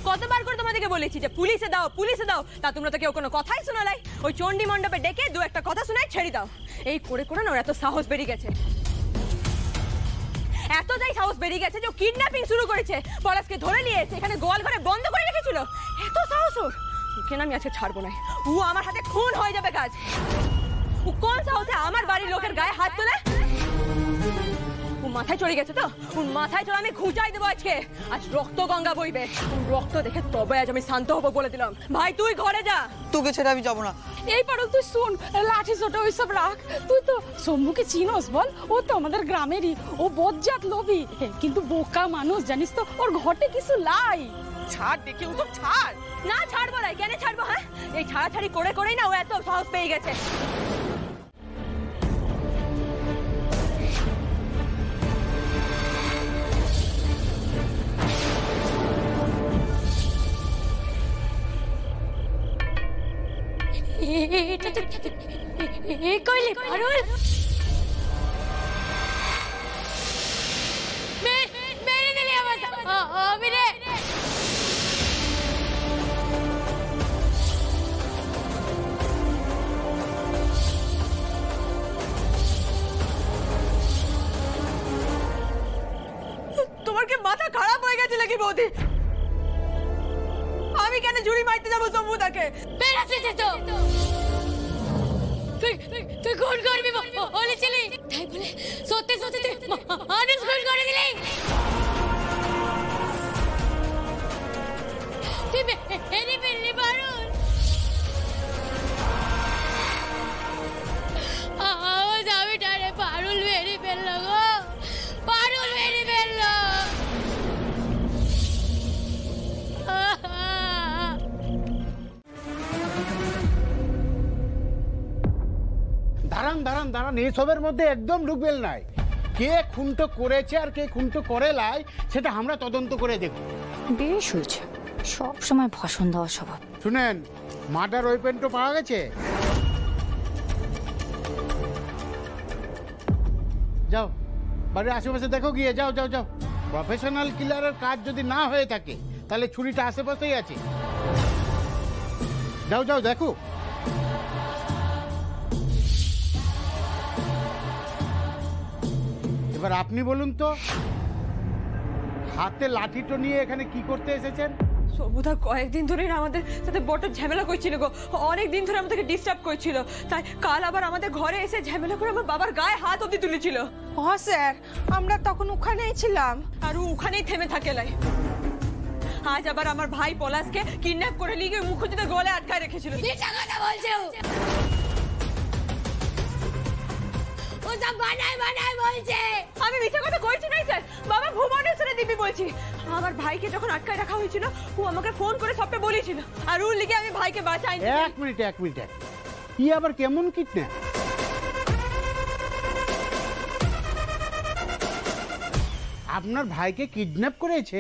কতবার করে তোমাদেরকে বলেছি যে পুলিশে দাও পুলিশে দাও, তা তোমরা তো কেউ কোনো কথাই শোনালাই। ওই চণ্ডী মণ্ডপে ডেকে দু একটা কথা শোনায় ছেড়ে দাও। এই করে করে না ওর এত সাহস বেরিয়ে গেছে, এতটাই সাহস বেরিয়ে গেছে যে ও কিডন্যাপিং শুরু করেছে। পলাশকে ধরে নিয়ে এসে এখানে গোয়াল ঘরে বন্ধ করে রেখেছিল। এত সাহস ওর, ওকে না আমি আজকে ছাড়বো না। ও আমার হাতে খুন হয়ে যাবে কাজ। ও কোন সাহসে আমার বাড়ির লোকের গায়ে হাত তোলে? ও মাথায় চড়ে গেছে তো, ওর মাথায় চড়ে আমি ঘুচাই দেবো আজকে। আজ রক্ত গঙ্গা বইবে, রক্ত দেখে তবে আজ আমি শান্ত হবো বলে দিলাম। ভাই তুই ঘরে যা, তোকে ছেড়ে আমি যাবো না। এই পারুল তুই শোন, লাঠি ছোটা ওইসব রাখ। তুই তো শম্ভুকে চিনোস বল? ও তো আমাদের গ্রামেরই, ও বজ্জাত লোভী কিন্তু বোকা মানুষ, জানিস তো ওর ঘটে কিছু লাই। ছাড় দেখে ও তো ছাড়। না ছাড়বো না, কেন ছাড়বো? হ্যাঁ এই ছাড়াছাড়ি করে করেই না ও এত সাহস পেয়ে গেছে। কইলে পারুল মেরে দিলি আমার আমি রে। তোমার কি মাথা খারাপ হয়ে গেছে নাকি বৌদি? আমি কেন জুড়ি মারতে যাবো শম্ভুদাকে? বেরাচ্ছে তো তুই খুন করবি বলেছিলি, তাই বলে সত্যি সত্যি তুই মানুষ খুন করে দিলি। তুই মেরে ফেললি পারুল। আমার দাবিটারে পারুল মেরে ফেললো গো, পারুল মেরে ফেললো। দাঁড়ান দাঁড়ান দাঁড়ান, এসবের মধ্যে একদম ঢুকবেন নাই। কে খুনটো করেছে আর কে খুনটো করে লাই সেটা আমরা তদন্ত করে দেখব। বেশ হয়েছে, সব সময় ভাষণ দেওয়া স্বভাব। শুনেন, মার্ডার ওয়েপেনটা পাওয়া গেছে? যাও বাড়ির আশেপাশে দেখো গিয়ে, যাও যাও যাও। প্রফেশনাল কিলারের কাজ যদি না হয়ে থাকে তাহলে ছুরিটা আশেপাশেই আছে। যাও যাও দেখো। এবার আপনি বলুন তো, হাতে লাঠিটো নিয়ে এখানে কি করতে এসেছেন? শম্ভুদা কয়েকদিন ধরে আমাদের সাথে বড় ঝামেলা করছিল গো, অনেক দিন ধরে আমাদেরকে ডিস্টার্ব করছিল। তাই কাল আবার আমাদের ঘরে এসে ঝামেলা করে আমার বাবার গায়ে হাত অবধি তুলেছিল। হ্যাঁ স্যার, আমরা তখন ওখানেই ছিলাম। আর ও ওখানেই থেমে থাকে লাই। আজ আবার আমার ভাই পলাশকে কিডন্যাপ করে নিয়ে গিয়ে মুখোজিদের গলায় আটকায় রেখেছিল। আমি মিথ্যা কথা কইছি নাই স্যার, বাবা ভুবনেশ্বরে দিবি বলছি। আমার ভাইকে যখন আটকায় রাখা হয়েছিল ও আমাকে ফোন করে সবটা বলেছিল, আর ওর লিগে আমি ভাইকে বাঁচাইনি। এক মিনিট কি আবার কেমন কিডন্যাপ? আপনার ভাইকে কিডন্যাপ করেছে,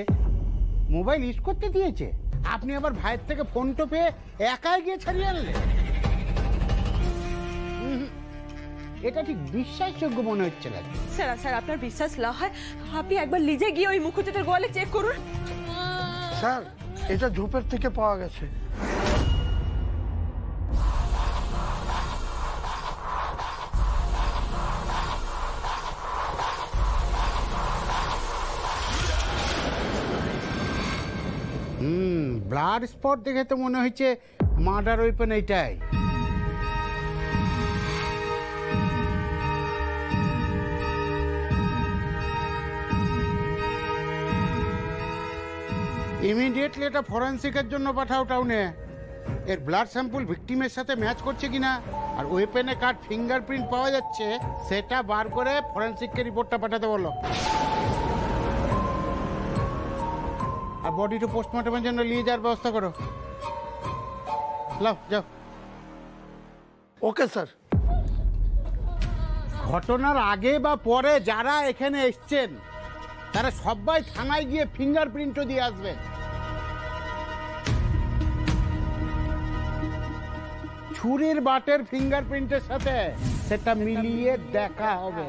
মোবাইল ইউজ করতে দিয়েছে, আপনি আবার ভাইয়ের থেকে ফোনটা পেয়ে একাই গিয়ে ছাড়িয়ে আনলেন? এটা ঠিক বিশ্বাসযোগ্য মনে হচ্ছে না। স্যার স্যার আপনার বিশ্বাস না হয় আপনি একবার নিজে গিয়ে ওই মুখোজিদের গোয়ালে চেক করুন। স্যার এটা ঝোপের থেকে পাওয়া গেছে। ব্লাড স্পট দেখে তো মনে হচ্ছে মার্ডার ওয়েপন এইটাই। ইমিডিয়েটলি এটা ফরেন্সিকের জন্য পাঠাও টাউনে। এর ব্লাড স্যাম্পল ভিকটিমের সাথে ম্যাচ করছে কিনা আর ওয়েপেনে কার ফিঙ্গারপ্রিন্ট পাওয়া যাচ্ছে সেটা বার করে ফরেন্সিককে রিপোর্টটা পাঠাতে বলো। আর বডিটা পোস্টমর্টমের জন্য নিয়ে যাওয়ার ব্যবস্থা করো। লাও যাও। Okay sir. ঘটনার আগে বা পরে যারা এখানে এসছেন তারা সবাই থানায় গিয়ে ফিঙ্গারপ্রিন্টও দিয়ে আসবেন। ছুরির বাটের ফিঙ্গারপ্রিন্টের সাথে সেটা মিলিয়ে দেখা হবে।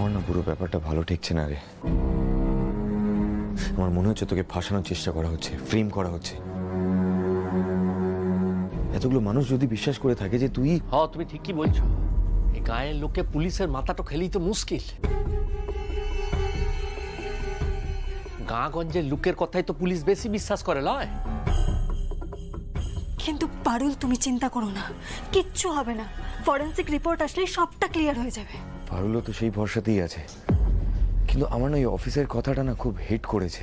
আমার না পুরো ব্যাপারটা ভালো ঠেকছে না রে। আমার মনে হচ্ছে তোকে ফাঁসানোর চেষ্টা করা হচ্ছে, ফ্রেম করা হচ্ছে। এতগুলো মানুষ যদি বিশ্বাস করে থাকে যে তুই তুমি ঠিকই বলছো। এই গায়ের লোকে পুলিশের মাথাটা খেলেই তো মুশকিল। গাঁগঞ্জের লোকের কথাই তো পুলিশ বেশি বিশ্বাস করে লয়। কিন্তু পারুল, তুমি চিন্তা করো না, কিচ্ছু হবে না। ফরেনসিক রিপোর্ট আসলেই সবটা ক্লিয়ার হয়ে যাবে। পারুলও তো সেই ভরসাতেই আছে, কিন্তু আমার না ওই অফিসের কথাটা না খুব হিট করেছে।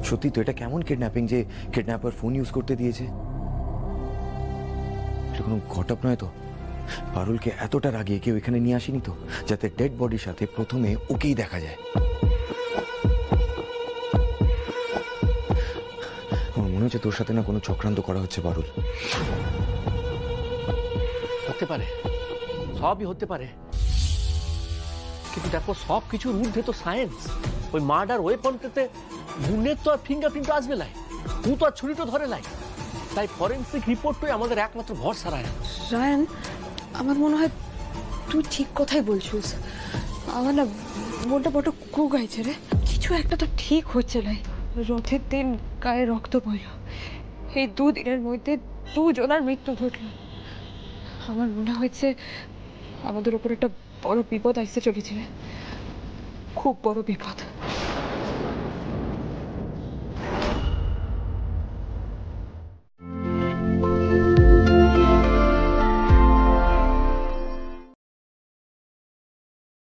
সত্যি তো এটা কেমন কিডন্যাপিং যে কিডন্যাপার ফোন ইউজ করতে দিয়েছে? এটা কোনো ঘটক নয় তো? পারুলকে এতটা রাগিয়ে কেউ এখানে নিয়ে আসেনি তো, যাতে ডেড বডির সাথে প্রথমে ওকেই দেখা যায়? আমার মনে হচ্ছে তোর সাথে না কোনো চক্রান্ত করা হচ্ছে পারুল। হতে পারে, সবই হতে পারে, কিন্তু দেখো সব কিছুর ঊর্ধ্বে তো সায়েন্স। ওই মার্ডার ওয়েপনটাতে বুনের তো আর ফিঙ্গারপ্রিন্ট আসবে নাই, তুই তো আর ছুরিটা ধরে নাই। তাই ফরেনসিক রিপোর্টটাই আমাদের একমাত্র ভরসা। রায়ান, আমার মনে হয় তুই ঠিক কথাই বলছিস। আমার না মনটা বড় কু গাইছে রে। কিছু একটা তো ঠিক হচ্ছে নাই। রথের দিন গায়ে রক্ত বইল, এই 2 দিনের মধ্যে 2 জনের মৃত্যু ঘটল। আমার মনে হয়েছে আমাদের উপর একটা বড় বিপদ আসতে চলেছে, খুব বড় বিপদ।